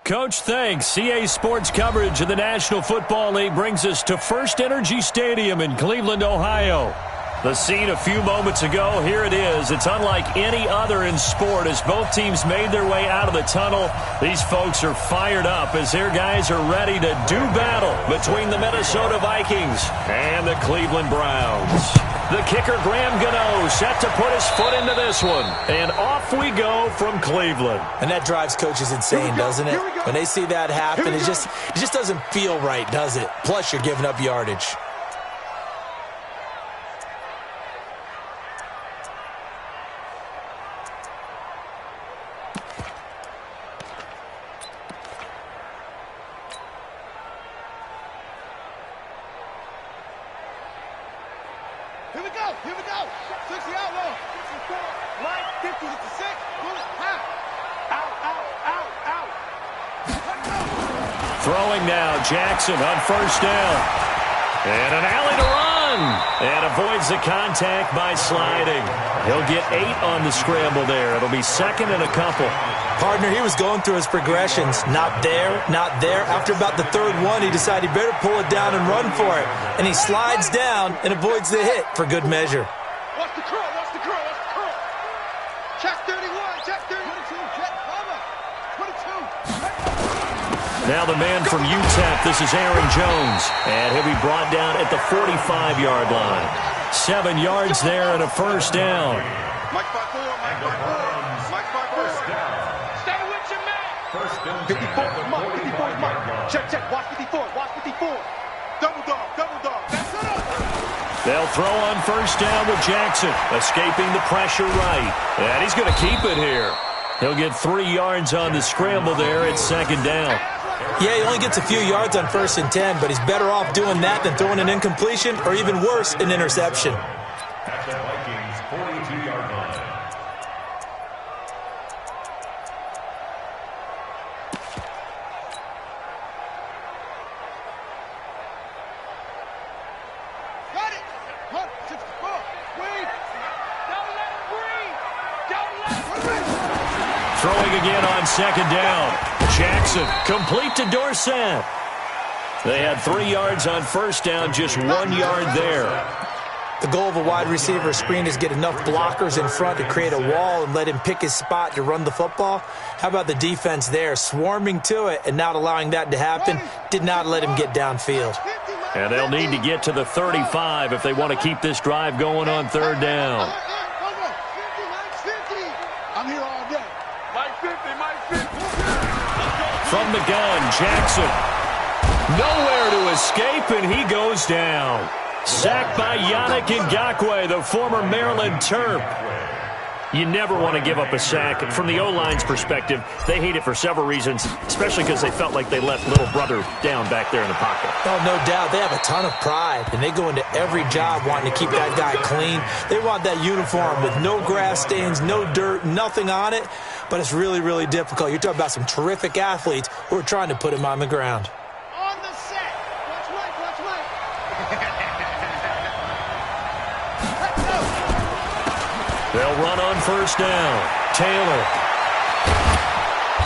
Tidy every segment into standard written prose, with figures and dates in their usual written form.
Coach, thanks. CA Sports coverage of the National Football League brings us to First Energy Stadium in Cleveland, Ohio. The scene a few moments ago, here it is. It's unlike any other in sport as both teams made their way out of the tunnel. These folks are fired up as their guys are ready to do battle between the Minnesota Vikings and the Cleveland Browns. The kicker, Graham Gano, set to put his foot into this one. And off we go from Cleveland. And that drives coaches insane, doesn't it? When they see that happen, it just doesn't feel right, does it? Plus, you're giving up yardage. Here we go. 60 out low. Right, 50 to 6. Pull it. Out. Throwing now, Jackson on first down. And an alley to run. And avoids the contact by sliding. He'll get 8 on the scramble there. It'll be second and a couple. Partner, he was going through his progressions. Not there. After about the third one, he decided he better pull it down and run for it. And he slides down and avoids the hit for good measure. Watch the curl. Check 31, check 32, check cover. 22. Now the man from UTEP, this is Aaron Jones. And he'll be brought down at the 45-yard line. 7 yards there and a first down. Mike 5-4. Stay with your man. 54 is Mike. Check. Watch 54. Double dog. That's it. They'll throw on first down with Jackson, escaping the pressure right. And he's going to keep it here. He'll get 3 yards on the scramble there at second down. Yeah, he only gets a few yards on 1st and 10, but he's better off doing that than throwing an incompletion or even worse, an interception. At the Vikings 42-yard line. Got it. 64. Breathe. Don't let him breathe. Throwing again on second down. Jackson, complete to Dorsett. They had 3 yards on first down, just 1 yard there. The goal of a wide receiver screen is get enough blockers in front to create a wall and let him pick his spot to run the football. How about the defense there, swarming to it and not allowing that to happen? Did not let him get downfield. And they'll need to get to the 35 if they want to keep this drive going on third down. I'm here all day. Mike 50. From the gun, Jackson. Nowhere to escape, and he goes down. Sacked by Yannick Ngakoue, the former Maryland Terp. You never want to give up a sack. From the O-line's perspective, they hate it for several reasons, especially because they felt like they left little brother down back there in the pocket. Oh, no doubt. They have a ton of pride, and they go into every job wanting to keep that guy clean. They want that uniform with no grass stains, no dirt, nothing on it, but it's really, really difficult. You're talking about some terrific athletes who are trying to put him on the ground. On the set. Watch Mike. They'll run on first down. Taylor.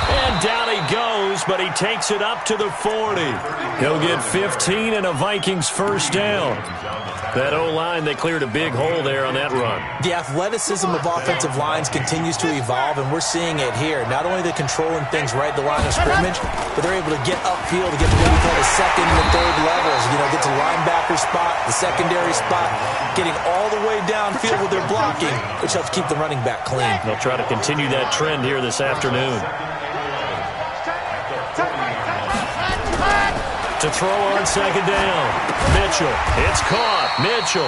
And down he goes, but he takes it up to the 40. He'll get 15 and a Vikings first down. That O-line, they cleared a big hole there on that run. The athleticism of offensive lines continues to evolve, and we're seeing it here. Not only are they controlling things right at the line of scrimmage, but they're able to get upfield to get to what we call the second and the third levels. You know, get to linebacker spot, the secondary spot, getting all the way downfield with their blocking, which helps keep the running back clean. They'll try to continue that trend here this afternoon. To throw on second down. Mitchell. It's caught. Mitchell.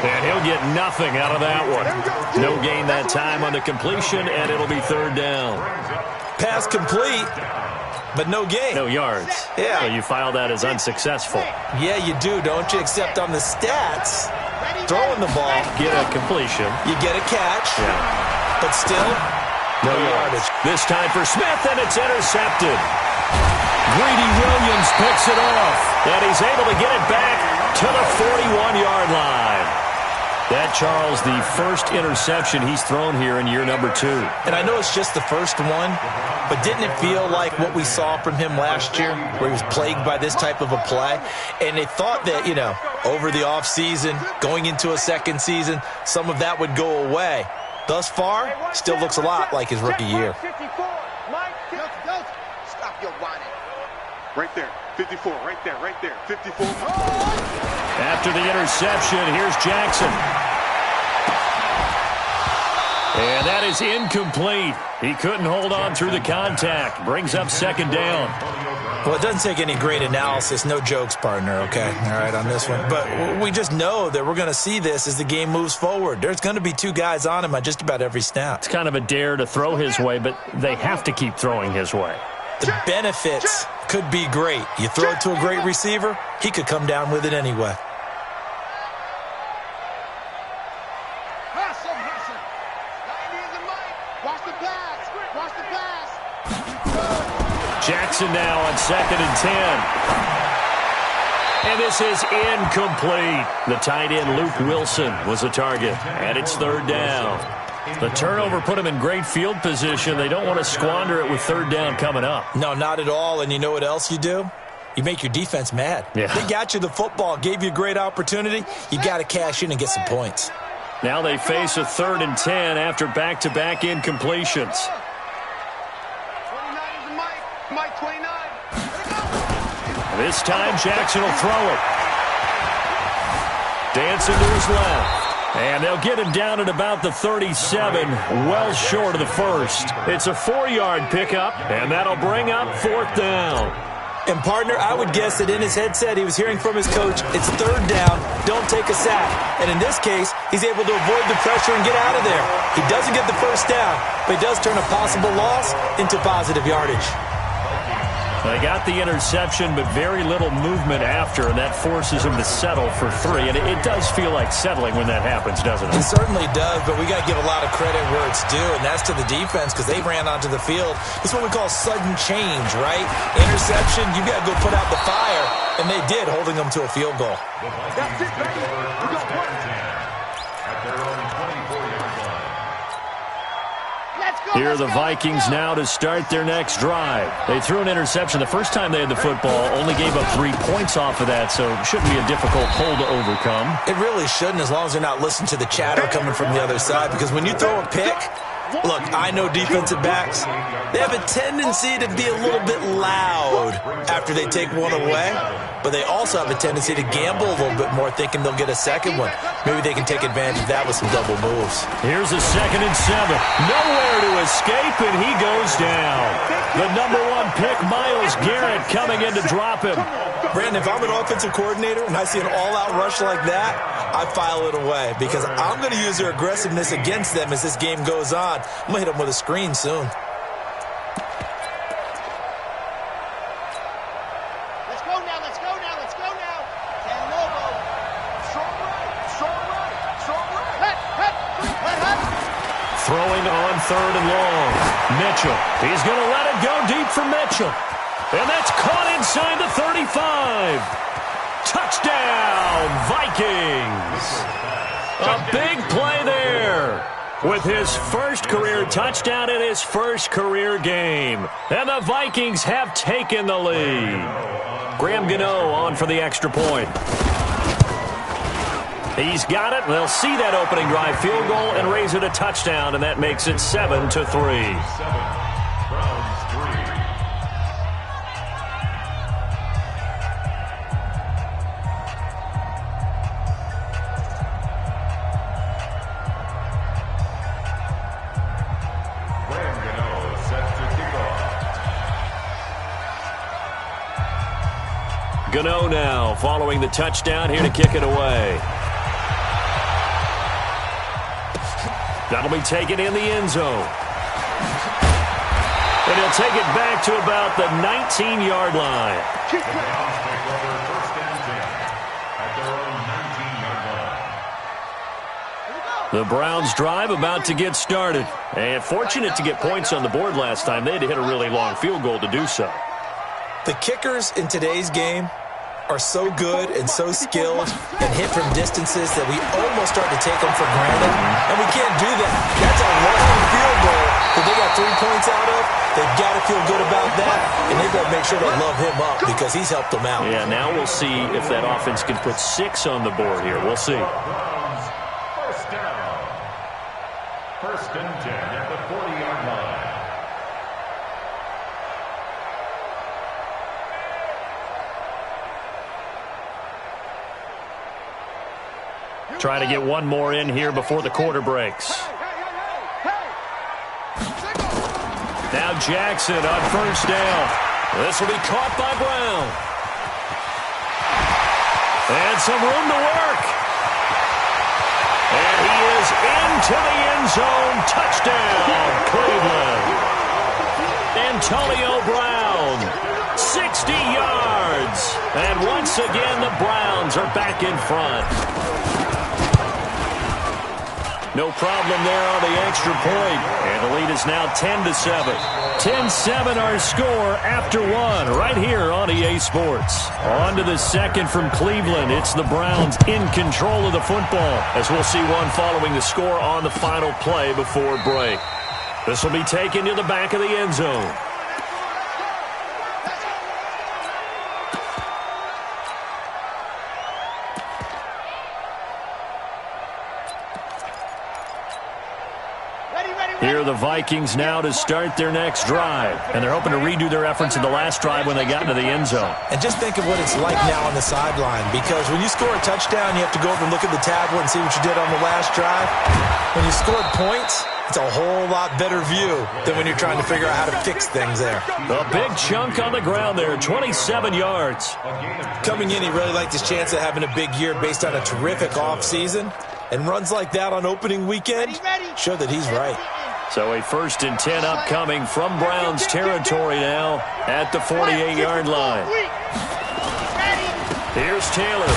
And he'll get nothing out of that one. No gain that time on the completion, and it'll be third down. Pass complete, but no gain. No yards. Yeah. So you file that as unsuccessful. Yeah, you do, don't you? Except on the stats, throwing the ball, Get a completion. you get a catch, Yeah. but still, No yardage. This time for Smith, and it's intercepted. Greedy Williams picks it off, and he's able to get it back to the 41-yard line. That, Charles, the first interception he's thrown here in year number 2. And I know it's just the first one, but didn't it feel like what we saw from him last year, where he was plagued by this type of a play? And they thought that, you know, over the offseason, going into a second season, some of that would go away. Thus far, still looks a lot like his rookie year. Stop your whining. Right there, 54, right there, 54. After the interception, here's Jackson. And that is incomplete. He couldn't hold on through the contact. Brings up second down. Well, it doesn't take any great analysis. No jokes, partner, okay? All right, on this one. But we just know that we're going to see this as the game moves forward. There's going to be 2 guys on him on just about every snap. It's kind of a dare to throw his way, but they have to keep throwing his way. The benefits could be great. You throw it to a great receiver, he could come down with it anyway. Jackson now on 2nd and 10. And this is incomplete. The tight end, Luke Wilson, was the target. And it's 3rd down. The turnover put him in great field position. They don't want to squander it with 3rd down coming up. No, not at all. And you know what else you do? You make your defense mad. Yeah. They got you the football, gave you a great opportunity. You got to cash in and get some points. Now they face a 3rd and 10 after back-to-back incompletions. Mike 29. This time Jackson will throw it. Dancing to his left. And they'll get him down at about the 37, well short of the first. It's a 4-yard pickup, and that'll bring up 4th down. And, partner, I would guess that in his headset he was hearing from his coach, it's 3rd down, don't take a sack. And in this case, he's able to avoid the pressure and get out of there. He doesn't get the first down, but he does turn a possible loss into positive yardage. They got the interception, but very little movement after, and that forces him to settle for 3. And it does feel like settling when that happens, doesn't it? It certainly does, but we got to give a lot of credit where it's due, and that's to the defense because they ran onto the field. It's what we call sudden change, right? Interception, you got to go put out the fire, and they did, holding them to a field goal. That's it, baby. We got one. At their own 24-yard line. Here are the Vikings now to start their next drive. They threw an interception the first time they had the football, only gave up 3 points off of that, so it shouldn't be a difficult hole to overcome. It really shouldn't, as long as they're not listening to the chatter coming from the other side, because when you throw a pick, look, I know defensive backs, they have a tendency to be a little bit loud after they take one away, but they also have a tendency to gamble a little bit more, thinking they'll get a second one. Maybe they can take advantage of that with some double moves. Here's a 2nd and 7. Nowhere to escape, and he goes down. The number 1 pick, Myles Garrett, coming in to drop him. Brandon, if I'm an offensive coordinator and I see an all-out rush like that, I file it away because I'm going to use their aggressiveness against them as this game goes on. I'm going to hit them with a screen soon. Let's go now. Strong right. Throwing on 3rd and long. Mitchell. He's going to let it go deep for Mitchell. And that's caught inside the 35. Touchdown, Vikings. A big play there. With his first career touchdown in his first career game. And the Vikings have taken the lead. Graham Gano on for the extra point. He's got it. They'll see that opening drive field goal and raise it a touchdown, and that makes it 7-3. Gano now following the touchdown, here to kick it away. That'll be taken in the end zone. And he'll take it back to about the 19-yard line. The Browns drive about to get started. And fortunate to get points on the board last time. They had to hit a really long field goal to do so. The kickers in today's game are so good and so skilled and hit from distances that we almost start to take them for granted, and we can't do that. That's a long field goal that they got 3 points out of. They've got to feel good about that, and they've got to make sure they love him up because he's helped them out. Yeah, now we'll see if that offense can put 6 on the board here. We'll see. First down. First and 10 at the 40-yard line. Try to get one more in here before the quarter breaks. Now Jackson on first down. This will be caught by Brown. And some room to work. And he is into the end zone. Touchdown, Cleveland. Antonio Brown, 60 yards. And once again, the Browns are back in front. No problem there on the extra point. And the lead is now 10-7. 10-7 our score after one right here on EA Sports. On to the second from Cleveland. It's the Browns in control of the football, as we'll see one following the score on the final play before break. This will be taken to the back of the end zone. Here are the Vikings now to start their next drive. And they're hoping to redo their efforts in the last drive when they got into the end zone. And just think of what it's like now on the sideline, because when you score a touchdown, you have to go over and look at the tablet and see what you did on the last drive. When you scored points, it's a whole lot better view than when you're trying to figure out how to fix things there. A big chunk on the ground there, 27 yards. Coming in, he really liked his chance of having a big year based on a terrific offseason. And runs like that on opening weekend show that he's right. So a 1st and 10 upcoming from Browns territory now at the 48-yard line. Here's Taylor.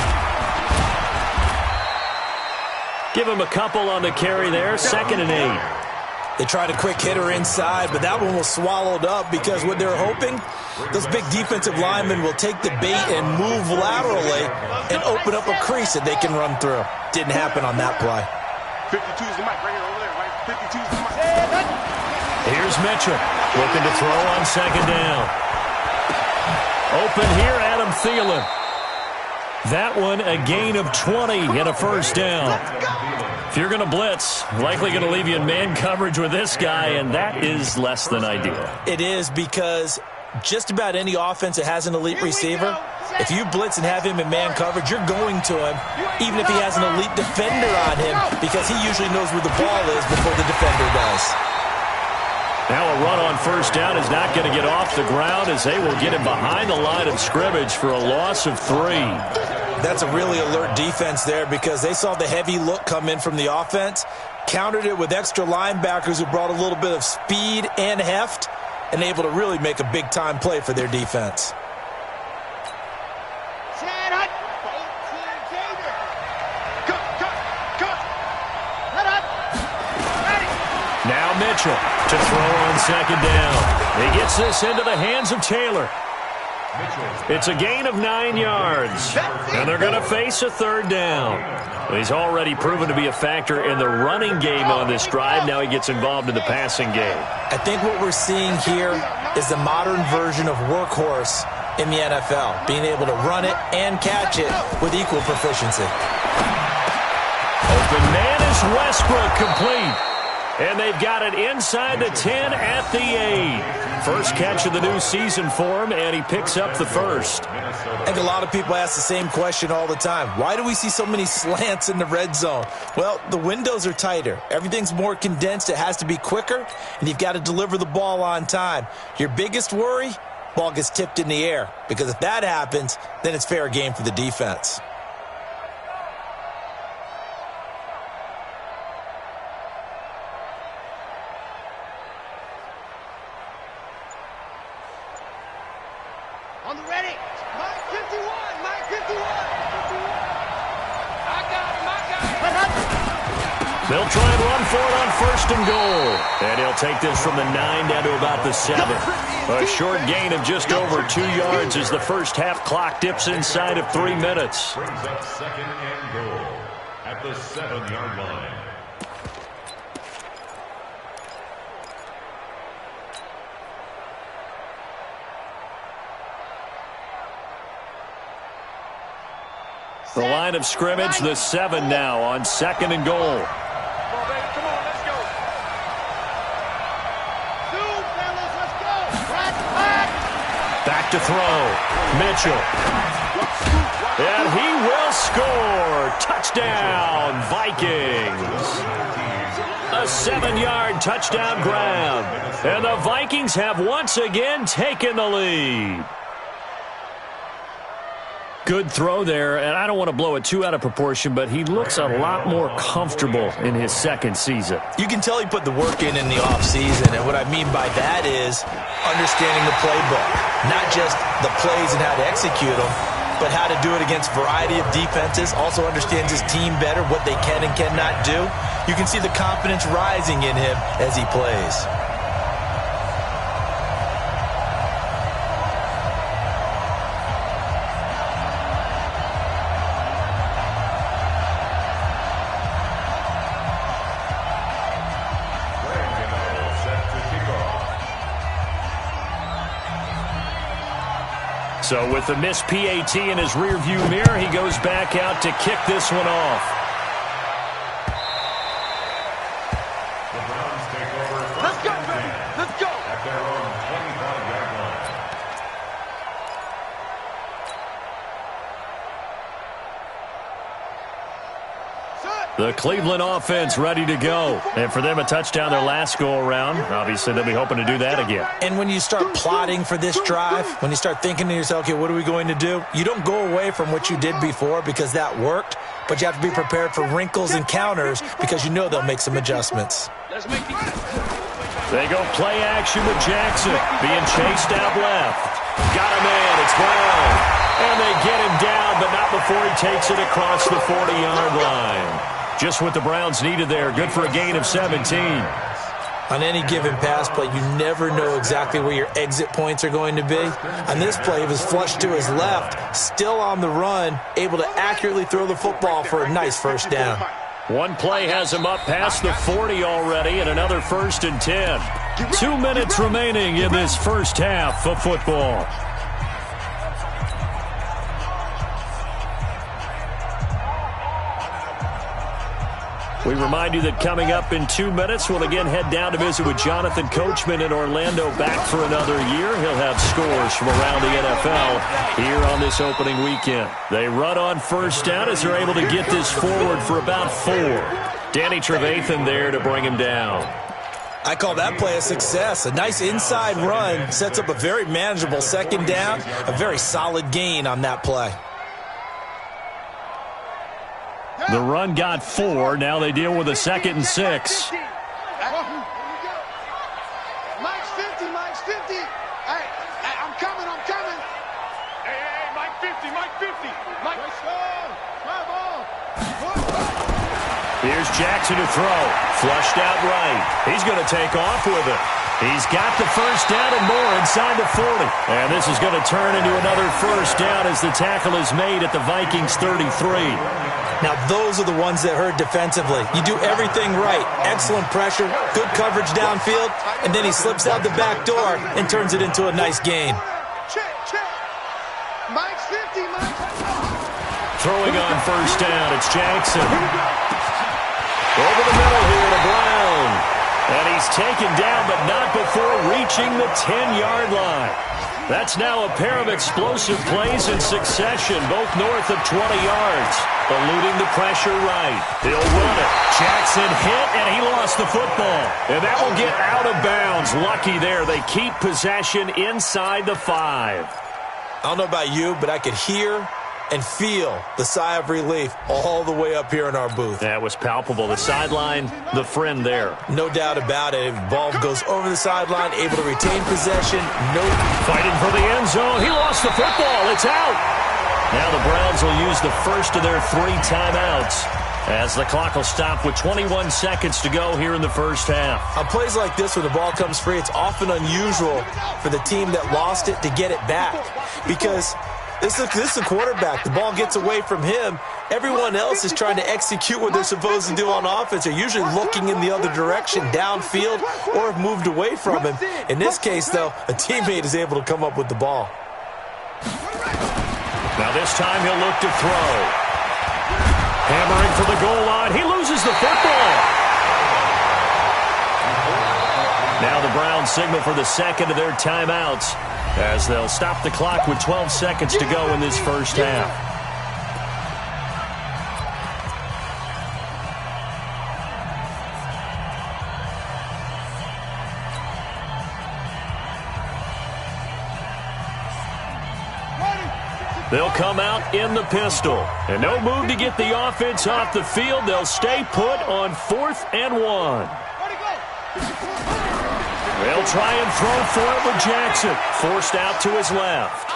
Give him a couple on the carry there, 2nd and 8. They tried a quick hitter inside, but that one was swallowed up because what they're hoping, those big defensive linemen will take the bait and move laterally and open up a crease that they can run through. Didn't happen on that play. 52's the mic right here over there, right? 52's the mic. Here's Mitchell looking to throw on 2nd down. Open here, Adam Thielen. That one a gain of 20 and a 1st down. If you're going to blitz, likely going to leave you in man coverage with this guy, and that is less than ideal. It is, because just about any offense that has an elite receiver, if you blitz and have him in man coverage, you're going to him, even if he has an elite defender on him, because he usually knows where the ball is before the defender does. Now a run on 1st down is not going to get off the ground, as they will get him behind the line of scrimmage for a loss of 3. That's a really alert defense there, because they saw the heavy look come in from the offense, countered it with extra linebackers who brought a little bit of speed and heft, and able to really make a big-time play for their defense. Now Mitchell to throw on 2nd down. He gets this into the hands of Taylor. It's a gain of 9 yards, and they're going to face a 3rd down. He's already proven to be a factor in the running game on this drive. Now he gets involved in the passing game. I think what we're seeing here is the modern version of workhorse in the NFL, being able to run it and catch it with equal proficiency. Open man is Westbrook, complete. And they've got it inside the 10 at the 8. First catch of the new season for him, and he picks up the 1st. I think a lot of people ask the same question all the time. Why do we see so many slants in the red zone? Well, the windows are tighter. Everything's more condensed. It has to be quicker, and you've got to deliver the ball on time. Your biggest worry, ball gets tipped in the air, because if that happens, then it's fair game for the defense. On the ready. Mike 51. Mike 51. I got it. They'll try and run for it on 1st and goal. And he'll take this from the 9 down to about the 7. A short gain of just over 2 yards as the first half clock dips inside of 3 minutes. Brings up 2nd and goal at the 7-yard line. The line of scrimmage, the 7 now on 2nd and goal. Come on, baby. Come on, let's go. Dude, fellas, let's go. Back to throw. Mitchell. And he will score. Touchdown, Vikings. A 7-yard touchdown grab. And the Vikings have once again taken the lead. Good throw there, and I don't want to blow it too out of proportion, but he looks a lot more comfortable in his 2nd season. You can tell he put the work in the offseason, and what I mean by that is understanding the playbook. Not just the plays and how to execute them, but how to do it against a variety of defenses. Also understands his team better, what they can and cannot do. You can see the confidence rising in him as he plays. So with the missed PAT in his rearview mirror, he goes back out to kick this one off. The Browns take over. Let's go, baby. Let's go. At their own 25-yard line. The Cleveland offense ready to go. And for them, a touchdown their last go-around. Obviously, they'll be hoping to do that again. And when you start plotting for this drive, when you start thinking to yourself, okay, what are we going to do? You don't go away from what you did before because that worked, but you have to be prepared for wrinkles and counters because you know they'll make some adjustments. They go play action with Jackson, being chased out left. Got a man, it's Brown. And they get him down, but not before he takes it across the 40-yard line. Just what the Browns needed there. Good for a gain of 17. On any given pass play, you never know exactly where your exit points are going to be. On this play, he was flushed to his left, still on the run, able to accurately throw the football for a nice 1st down. One play has him up past the 40 already, and another 1st and 10. 2 minutes remaining in this first half of football. We remind you that coming up in 2 minutes, we'll again head down to visit with Jonathan Coachman in Orlando, back for another year. He'll have scores from around the NFL here on this opening weekend. They run on 1st down as they're able to get this forward for about 4. Danny Trevathan there to bring him down. I call that play a success. A nice inside run sets up a very manageable 2nd down, a very solid gain on that play. The run got 4. Now they deal with a 2nd and 6. Mike's 50, Mike's 50. Hey, I'm coming. Hey, Mike 50, Mike 50. Mike, let's go. Come on. Here's Jackson to throw. Flushed out right. He's going to take off with it. He's got the 1st down and more inside the 40. And this is going to turn into another 1st down as the tackle is made at the Vikings 33. Now, those are the ones that hurt defensively. You do everything right. Excellent pressure, good coverage downfield, and then he slips out the back door and turns it into a nice gain. Check. Mike's 50, Mike. Throwing on 1st down, it's Jackson. Over the middle here to Brown. And he's taken down, but not before reaching the 10-yard line. That's now a pair of explosive plays in succession, both north of 20 yards. Eluding the pressure right. He'll run it. Jackson hit, and he lost the football. And that will get out of bounds. Lucky there. They keep possession inside the 5. I don't know about you, but I could hear and feel the sigh of relief all the way up here in our booth. That was palpable. The sideline, the friend there. No doubt about it. Ball goes over the sideline, able to retain possession. Fighting for the end zone. He lost the football. It's out. Now the Browns will use the first of their 3 timeouts. as the clock will stop with 21 seconds to go here in the first half. On plays like this, when the ball comes free, it's often unusual for the team that lost it to get it back, because this is a quarterback. The ball gets away from him. Everyone else is trying to execute what they're supposed to do on offense. They're usually looking in the other direction, downfield, or have moved away from him. In this case, though, a teammate is able to come up with the ball. Now this time he'll look to throw. Hammering for the goal line. He loses the football. Now the Browns signal for the second of their timeouts as they'll stop the clock with 12 seconds to go in this first half. They'll come out in the pistol. And no move to get the offense off the field. They'll stay put on 4th and 1. They'll try and throw for it with Jackson. Forced out to his left.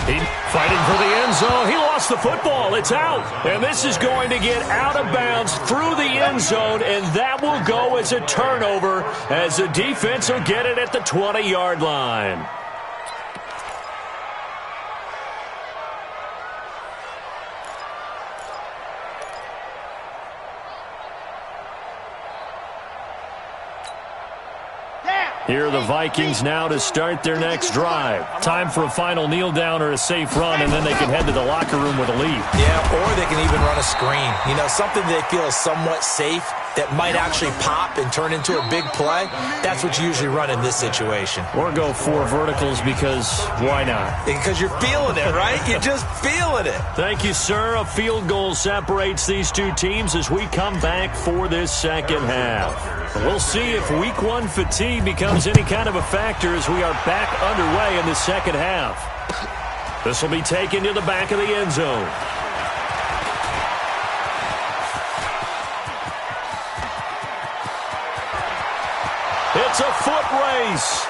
He fighting for the end zone. He lost the football. It's out. And this is going to get out of bounds through the end zone, and that will go as a turnover as the defense will get it at the 20-yard line. Here are the Vikings now to start their next drive. Time for a final kneel down or a safe run, and then they can head to the locker room with a lead. Yeah, or they can even run a screen. You know, something they feel is somewhat safe that might actually pop and turn into a big play. That's what you usually run in this situation. Or go 4 verticals, because why not? Because you're feeling it, right? You're just feeling it. Thank you, sir. A field goal separates these two teams as we come back for this second half. We'll see if Week 1 fatigue becomes any kind of a factor as we are back underway in the second half. This will be taken to the back of the end zone. It's a foot race.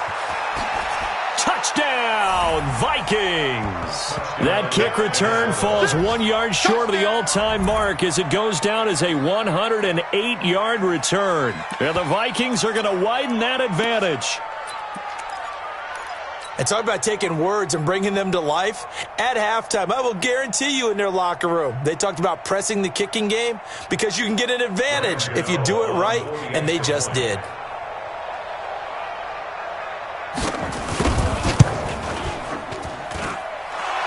Touchdown, Vikings. That kick return falls 1 yard short of the all-time mark as it goes down as a 108-yard return. And the Vikings are going to widen that advantage. And talk about taking words and bringing them to life. At halftime, I will guarantee you in their locker room, they talked about pressing the kicking game because you can get an advantage if you do it right, and they just did.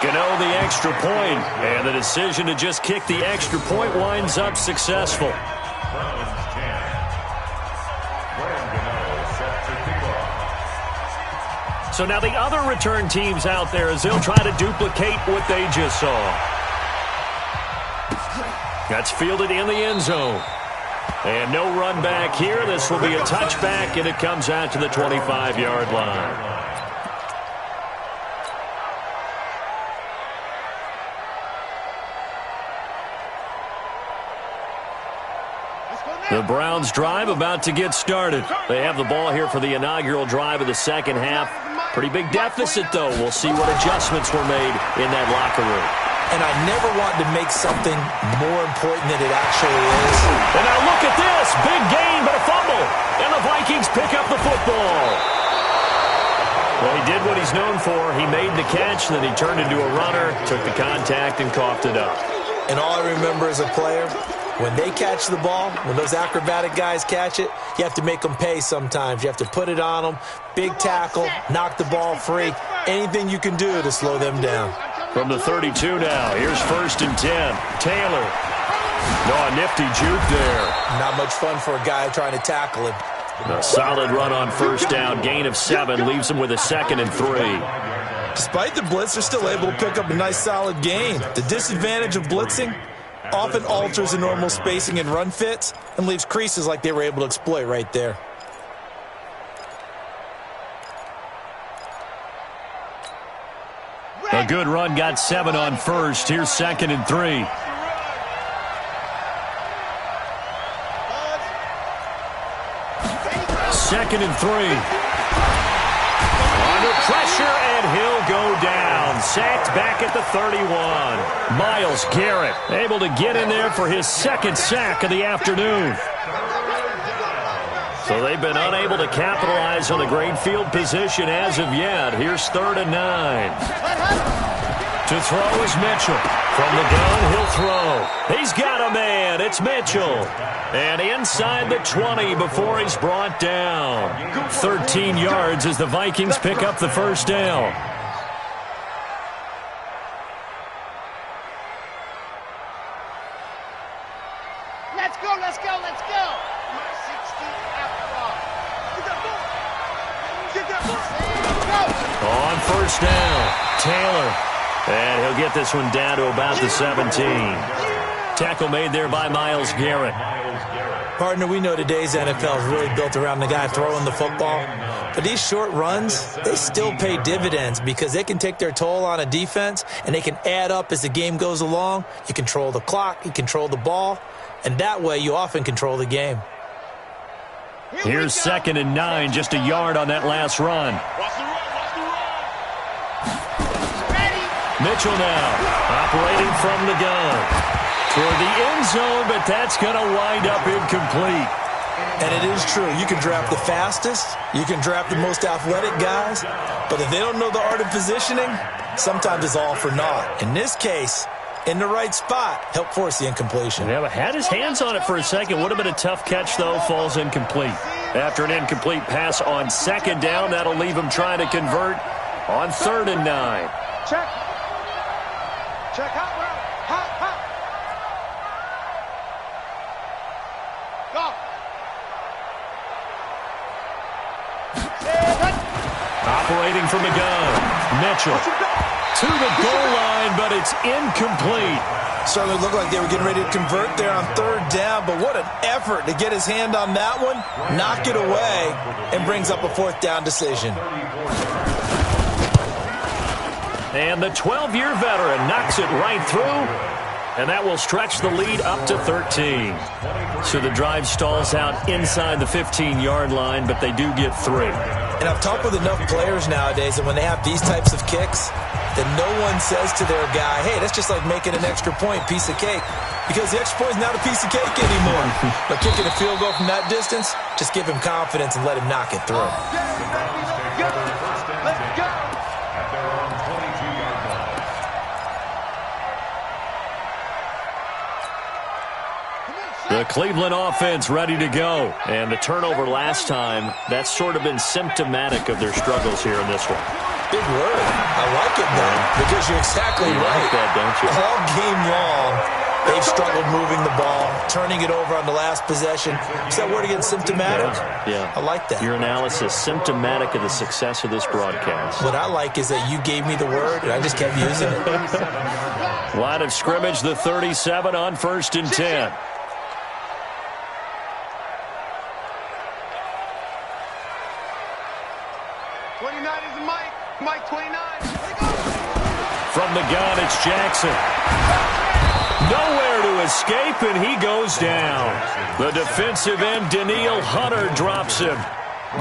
Gano the extra point, and the decision to just kick the extra point winds up successful. So now the other return teams out there as they'll try to duplicate what they just saw. That's fielded in the end zone. And no run back here. This will be a touchback, and it comes out to the 25-yard line. The Browns drive about to get started. They have the ball here for the inaugural drive of the second half. Pretty big deficit, though. We'll see what adjustments were made in that locker room. And I never want to make something more important than it actually is. And now look at this. Big gain, but a fumble. And the Vikings pick up the football. Well, he did what he's known for. He made the catch, then he turned into a runner, took the contact, and coughed it up. And all I remember as a player, when they catch the ball, when those acrobatic guys catch it, you have to make them pay sometimes. You have to put it on them, big tackle, knock the ball free, anything you can do to slow them down. From the 32 now, here's 1st and 10. Taylor. No, a nifty juke there. Not much fun for a guy trying to tackle him. A solid run on 1st down, gain of 7, leaves him with a 2nd and 3. Despite the blitz, they're still able to pick up a nice solid gain. The disadvantage of blitzing often alters the normal spacing and run fits and leaves creases like they were able to exploit right there. A good run, got 7 on 1st. Here's 2nd and 3. Second and 3. On under pressure, and he'll go down. Sacked back at the 31. Myles Garrett able to get in there for his second sack of the afternoon. So they've been unable to capitalize on the great field position as of yet. Here's 3rd and 9. To throw is Mitchell. From the gun, he'll throw. He's got a man. It's Mitchell. And inside the 20 before he's brought down. 13 yards as the Vikings pick up the first down. Let's go, let's go, let's go. 16 after all. Get that ball. Get that ball. On first down, Taylor. And he'll get this one down to about the 17. Tackle made there by Myles Garrett. Partner, we know today's NFL is really built around the guy throwing the football. But these short runs, they still pay dividends because they can take their toll on a defense, and they can add up as the game goes along. You control the clock, you control the ball, and that way you often control the game. Here's 2nd and 9, just a yard on that last run. Mitchell now, operating from the gun. Toward the end zone, but that's going to wind up incomplete. And it is true. You can draft the fastest. You can draft the most athletic guys. But if they don't know the art of positioning, sometimes it's all for naught. In this case, in the right spot, help force the incompletion. Yeah, but had his hands on it for a second. Would have been a tough catch, though. Falls incomplete. After an incomplete pass on 2nd down, that'll leave him trying to convert on 3rd and 9. Check. Check, hot route. Hot, hot. Go. Operating from the gun. Mitchell to the goal line, but it's incomplete. Certainly looked like they were getting ready to convert there on 3rd down, but what an effort to get his hand on that one, knock it away, and brings up a 4th down decision. And the 12-year veteran knocks it right through, and that will stretch the lead up to 13. So the drive stalls out inside the 15-yard line, but they do get 3. And I've talked with enough players nowadays that when they have these types of kicks, that no one says to their guy, hey, that's just like making an extra point, piece of cake. Because the extra point is not a piece of cake anymore. But kicking a field goal from that distance, just give him confidence and let him knock it through. Let's go. The Cleveland offense ready to go. And the turnover last time, that's sort of been symptomatic of their struggles here in this one. Big word. I like it, though, because you're exactly you right. like that, don't you? All game long, they've struggled moving the ball, turning it over on the last possession. Is that word again, symptomatic? Yeah. I like that. Your analysis, symptomatic of the success of this broadcast. What I like is that you gave me the word, and I just kept using it. Line of scrimmage, the 37 on 1st and 10. Mike 29. From the gun, it's Jackson. Nowhere to escape, and he goes down. The defensive end, Danielle Hunter, drops him.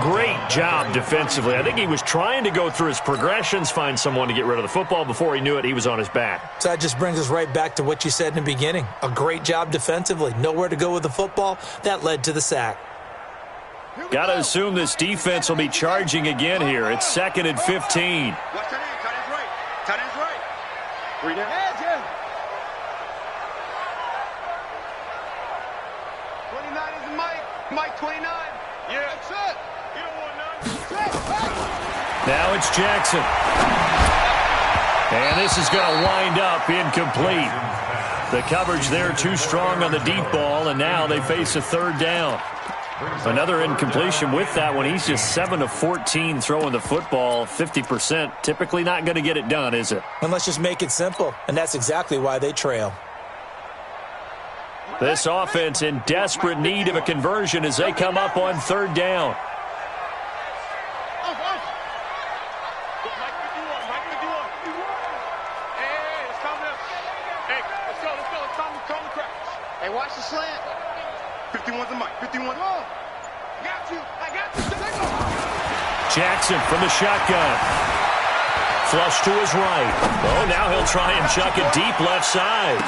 Great job defensively. I think he was trying to go through his progressions, find someone to get rid of the football. Before he knew it, he was on his back. So that just brings us right back to what you said in the beginning. A great job defensively. Nowhere to go with the football. That led to the sack. Got to assume this defense will be charging again here. It's 2nd and 15. Watch tight end. Tight end's right. Tight end's right. 3 down. 29 is Mike. Mike 29. Yeah. That's it. You don't want none. Now it's Jackson. And this is going to wind up incomplete. The coverage there too strong on the deep ball, and now they face a 3rd down. Another incompletion with that one. He's just 7 of 14 throwing the football, 50%. Typically not going to get it done, is it? And let's just make it simple, and that's exactly why they trail. This offense in desperate need of a conversion as they come up on 3rd down. Hey, watch the slant. 51's a Mike. 51. I got you. Jackson from the shotgun. Flush to his right. Oh, now he'll try and chuck it deep left side.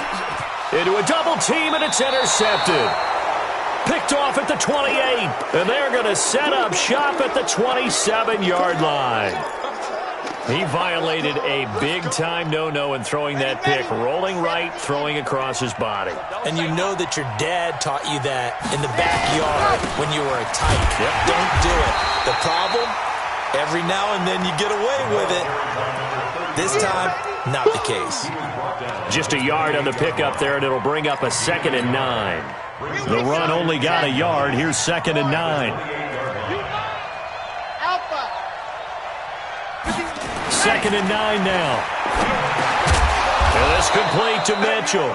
Into a double team, and it's intercepted. Picked off at the 28, and they're going to set up shop at the 27-yard line. He violated a big-time no-no in throwing that pick. Rolling right, throwing across his body. And you know that your dad taught you that in the backyard when you were a tyke. Yep. Don't do it. The problem, every now and then you get away with it. This time, not the case. Just a yard on the pickup there, and it'll bring up a 2nd and 9. The run only got a yard. Here's 2nd and 9. Second and 9 now. And this complete to Mitchell.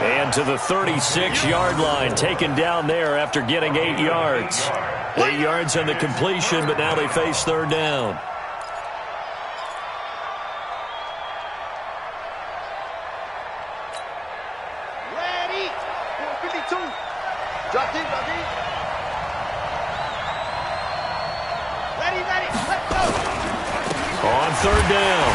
And to the 36-yard line, taken down there after getting 8 yards. 8 yards on the completion, but now they face 3rd down. Ready. 452. Drop deep, drop deep. Ready, let's go. On 3rd down,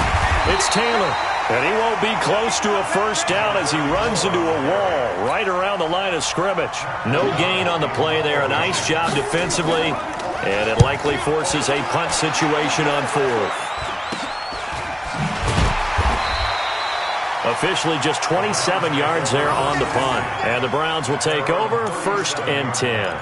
it's Taylor. And he won't be close to a first down as he runs into a wall right around the line of scrimmage. No gain on the play there. A nice job defensively. And it likely forces a punt situation on 4th. Officially just 27 yards there on the punt. And the Browns will take over 1st and 10.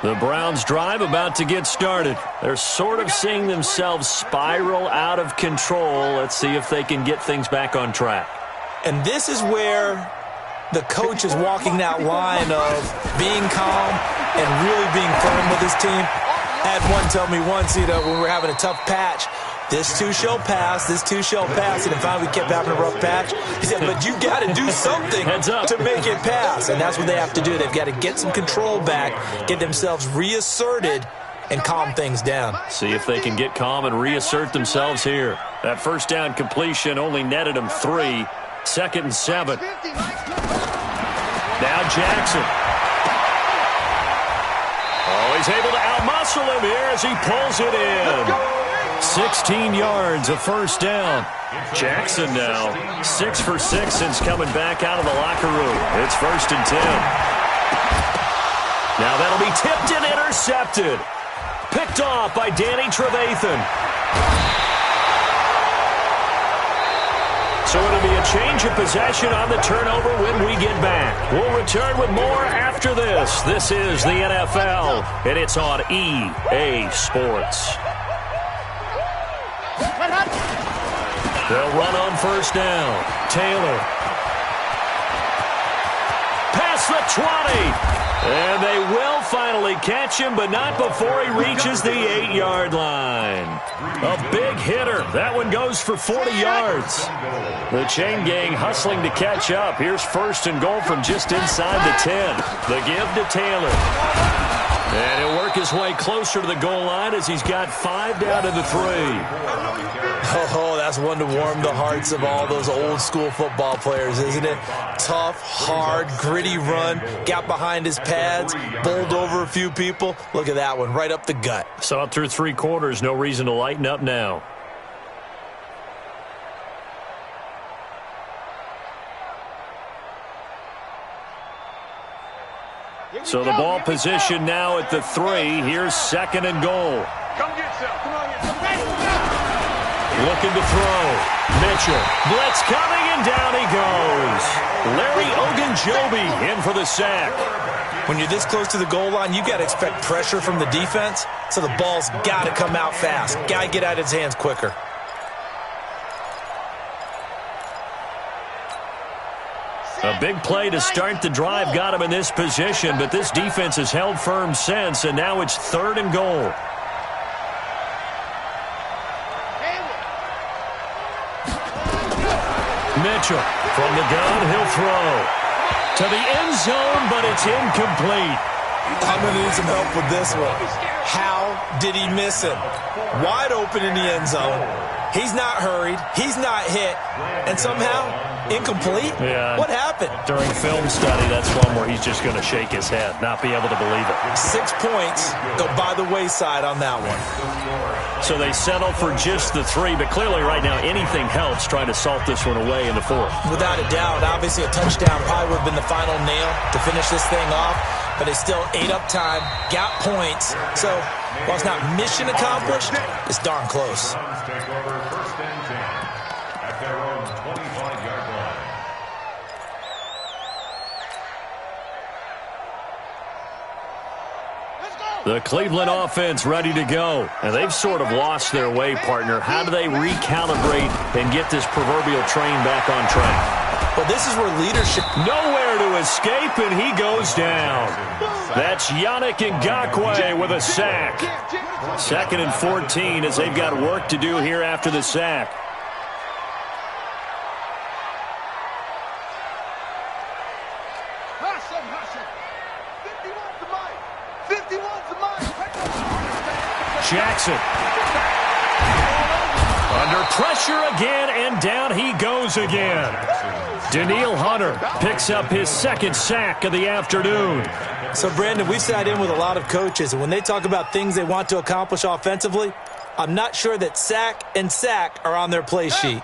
The Browns drive about to get started. They're sort of seeing themselves spiral out of control. Let's see if they can get things back on track. And this is where the coach is walking that line of being calm and really being firm with his team. I had one tell me once, when we were having a tough patch, this too shall pass, this too shall pass. And finally we kept having a rough patch. He said, but you got to do something to make it pass. And that's what they have to do. They've got to get some control back, get themselves reasserted, and calm things down. See if they can get calm and reassert themselves here. That first down completion only netted them 3. 2nd and 7. Now Jackson. Oh, he's able to outmuscle him here as he pulls it in. 16 yards, a first down. Jackson now 6 for 6 since coming back out of the locker room. It's 1st and 10. Now that'll be tipped and intercepted. Picked off by Danny Trevathan. So it'll be a change of possession on the turnover when we get back. We'll return with more after this. This is the NFL, and it's on EA Sports. They'll run on first down. Taylor. Past the 20. And they will finally catch him, but not before he reaches the 8-yard line. A big hitter. That one goes for 40 yards. The chain gang hustling to catch up. Here's 1st and goal from just inside the 10. The give to Taylor. And he'll work his way closer to the goal line as he's got 5 down to the 3. Oh, that's one to warm the hearts of all those old-school football players, isn't it? Tough, hard, gritty run. Got behind his pads, bowled over a few people. Look at that one, right up the gut. Saw it through 3 quarters. No reason to lighten up now. So the ball position now at the 3. Here's 2nd and goal. Come get some. Come on, get some. Looking to throw. Mitchell. Blitz coming, and down he goes. Larry Ogunjobi in for the sack. When you're this close to the goal line, you got to expect pressure from the defense, so the ball's got to come out fast. Got to get out of his hands quicker. A big play to start the drive got him in this position, but this defense has held firm since, and now it's 3rd and goal. Mitchell from the gun, he'll throw to the end zone, but it's incomplete. I'm going to need some help with this one. How did he miss him? Wide open in the end zone. He's not hurried. He's not hit. And somehow, incomplete? Yeah. What happened? During film study, that's one where he's just going to shake his head, not be able to believe it. 6 points go by the wayside on that one. So they settle for just the 3, but clearly right now anything helps trying to salt this one away in the 4th. Without a doubt, obviously a touchdown probably would have been the final nail to finish this thing off, but they still ate up time, got points. So while it's not mission accomplished, it's darn close. Take over 1st and 10 at their own 25-yard line. The Cleveland offense ready to go. And they've sort of lost their way, partner. How do they recalibrate and get this proverbial train back on track? Well, this is where leadership... Nowhere to escape, and he goes down. That's Yannick Ngakoue with a sack. 2nd and 14 as they've got work to do here after the sack. Jackson. Under pressure again, and down he goes again. Daniil Hunter picks up his 2nd sack of the afternoon. So, Brandon, we've sat in with a lot of coaches, and when they talk about things they want to accomplish offensively, I'm not sure that sack and sack are on their play sheet.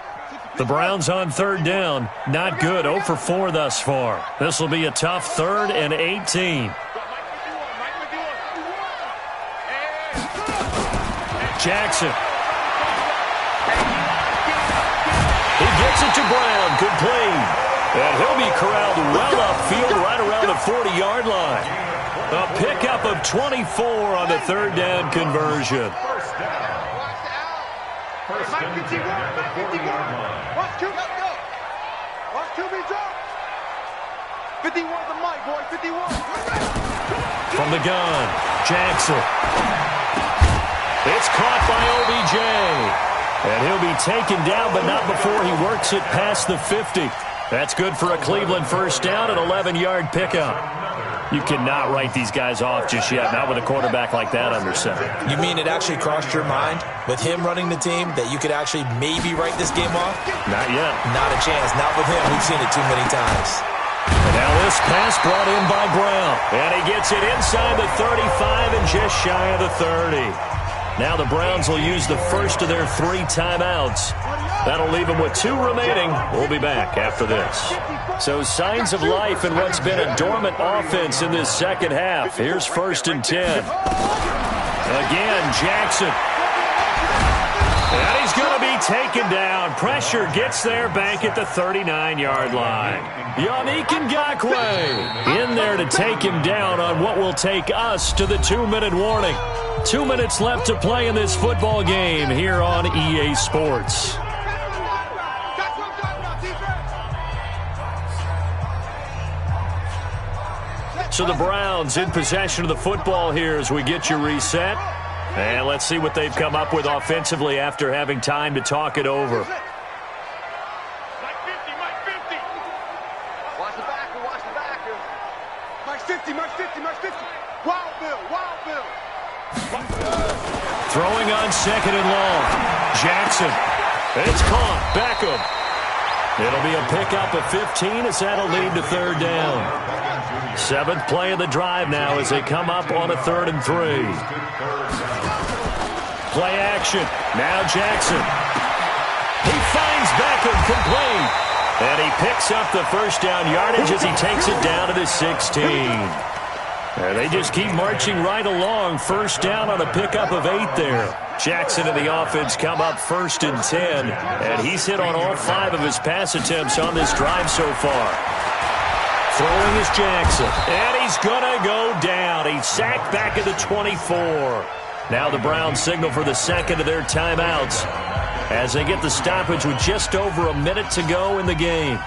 The Browns on 3rd down. Not good. 0 for 4 thus far. This will be a tough 3rd and 18. Jackson. He gets it to Brown. Good play. And he'll be corralled well upfield right around the 40-yard line. A pickup of 24 on the 3rd down conversion. First and 10 at the 40-yard line. Watch QB go. Watch QB drop. 51 the mic, boy. 51. From the gun, Jackson. It's caught by OBJ. And he'll be taken down, but not before he works it past the 50. That's good for a Cleveland first down, an 11-yard pickup. You cannot write these guys off just yet, not with a quarterback like that under center. You mean it actually crossed your mind with him running the team that you could actually maybe write this game off? Not yet. Not a chance. Not with him. We've seen it too many times. And now this pass brought in by Brown. And he gets it inside the 35 and just shy of the 30. Now the Browns will use the first of their 3 timeouts. That'll leave them with 2 remaining. We'll be back after this. So signs of life in what's been a dormant offense in this second half. Here's 1st and 10. Again, Jackson. And he's going to be taken down. Pressure gets there back at the 39-yard line. Yannick Ngakoue in there to take him down on what will take us to the 2-minute warning. 2 minutes left to play in this football game here on EA Sports. So the Browns in possession of the football here as we get you reset. And let's see what they've come up with offensively after having time to talk it over. Mike 50, Mike 50. Watch the backer, watch the backer. Mike 50, Mike 50, Mike 50. Wild Bill, Wild Bill. Throwing on 2nd and long. Jackson. It's caught. Beckham. It'll be a pickup of 15 as that'll lead to 3rd down. 7th play of the drive now as they come up on a 3rd and 3. Play action. Now Jackson. He finds Beckham complete. And he picks up the first down yardage as he takes it down to the 16. And they just keep marching right along. First down on a pickup of 8 there. Jackson and the offense come up 1st and 10. And he's hit on all 5 of his pass attempts on this drive so far. Throwing is Jackson. And he's going to go down. He's sacked back at the 24. Now the Browns signal for the 2nd of their timeouts as they get the stoppage with just over a minute to go in the game.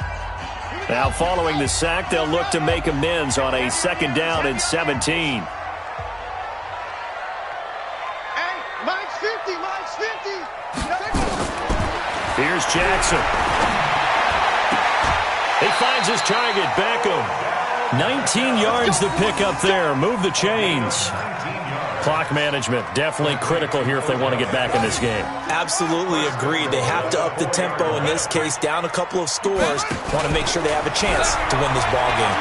Now following the sack, they'll look to make amends on a 2nd down and 17. Hey, Mike's 50, Mike's 50. Here's Jackson. He finds his target, Beckham. 19 yards to pick up there. Move the chains. Clock management, definitely critical here if they want to get back in this game. Absolutely agreed. They have to up the tempo in this case, down a couple of scores. Want to make sure they have a chance to win this ball game.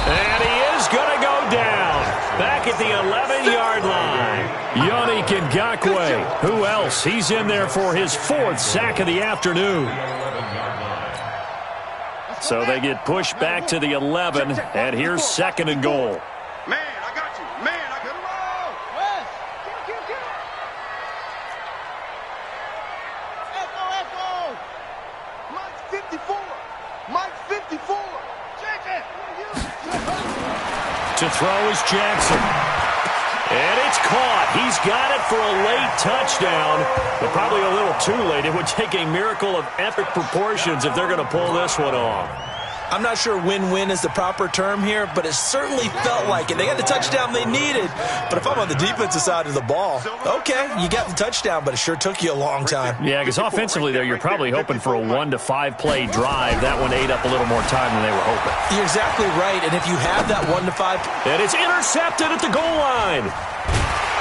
And he is going to go down. Back at the 11-yard line. Yannick Ngakoue. Who else? He's in there for his 4th sack of the afternoon. So they get pushed back to the 11, and here's 2nd and goal. Man, I got you. Man, I got him. West. Kill. Echo. Mike's 54. Mike's 54. Check it. To throw is Jackson. And it's caught. He's got it for a late touchdown, but probably a little too late. It would take a miracle of epic proportions if they're going to pull this one off. I'm not sure win-win is the proper term here, but it certainly felt like it. They got the touchdown they needed, but if I'm on the defensive side of the ball, okay, you got the touchdown, but it sure took you a long time. Yeah, because offensively, though, you're probably hoping for a 1 to 5 play drive. That one ate up a little more time than they were hoping. You're exactly right, and if you have that 1 to 5... And it's intercepted at the goal line.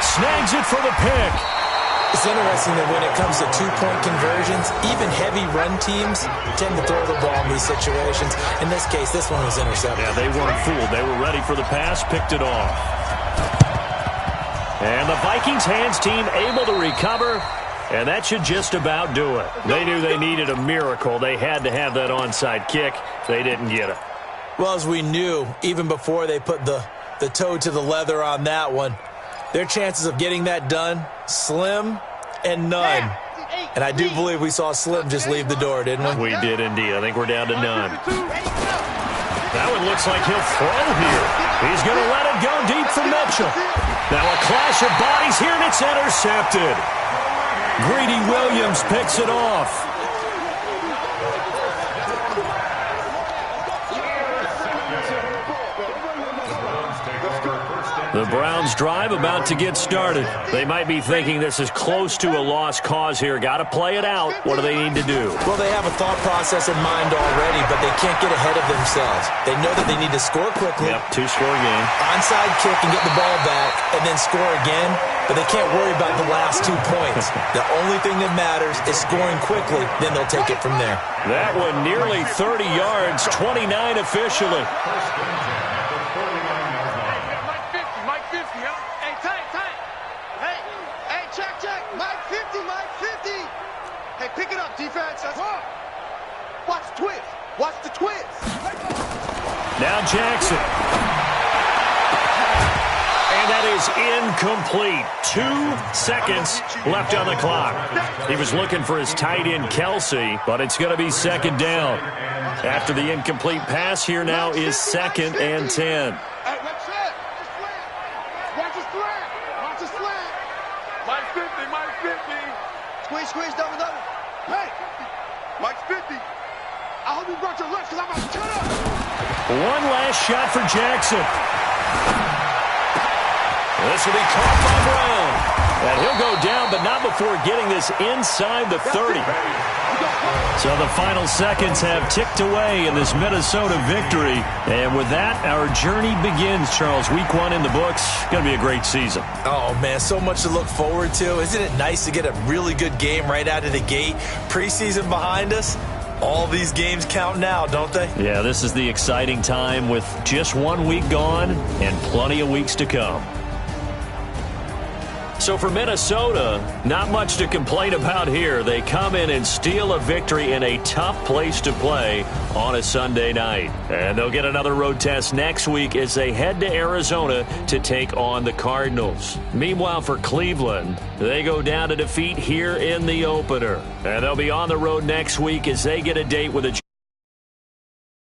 Snags it for the pick. It's interesting that when it comes to two-point conversions, even heavy run teams tend to throw the ball in these situations. In this case, this one was intercepted. Yeah, they weren't fooled. They were ready for the pass, picked it off. And the Vikings hands team able to recover, and that should just about do it. They knew they needed a miracle. They had to have that onside kick. They didn't get it. Well, as we knew, even before they put the toe to the leather on that one, their chances of getting that done, slim and none. And I do believe we saw Slim just leave the door, didn't we? We did indeed. I think we're down to none. That one looks like he'll throw here. He's going to let it go deep for Mitchell. Now a clash of bodies here, and it's intercepted. Greedy Williams picks it off. The Browns drive about to get started. They might be thinking this is close to a lost cause here. Got to play it out. What do they need to do? Well, they have a thought process in mind already, but they can't get ahead of themselves. They know that they need to score quickly. Yep, 2-score game. Onside kick and get the ball back, and then score again. But they can't worry about the last 2 points. The only thing that matters is scoring quickly. Then they'll take it from there. That one nearly 30 yards, 29 officially. Pick it up, defense. Watch the twist. Watch the twist. Now Jackson. And that is incomplete. 2 seconds left on the clock. He was looking for his tight end, Kelsey, but it's going to be 2nd down. After the incomplete pass, here now is 2nd and 10. Hey, watch that. Watch the slant. Watch the slant. Mike 50, Mike 50. Squeeze, double. Hey, Mike's 50. I hope you brought your lunch because I'm about to cut up. One last shot for Jackson. This will be caught by Brown. And he'll go down, but not before getting this inside the 30. So the final seconds have ticked away in this Minnesota victory. And with that, our journey begins, Charles. Week 1 in the books. Going to be a great season. Oh, man, so much to look forward to. Isn't it nice to get a really good game right out of the gate? Preseason behind us. All these games count now, don't they? Yeah, this is the exciting time with just 1 week gone and plenty of weeks to come. So for Minnesota, not much to complain about here. They come in and steal a victory in a tough place to play on a Sunday night. And they'll get another road test next week as they head to Arizona to take on the Cardinals. Meanwhile, for Cleveland, they go down to defeat here in the opener. And they'll be on the road next week as they get a date with a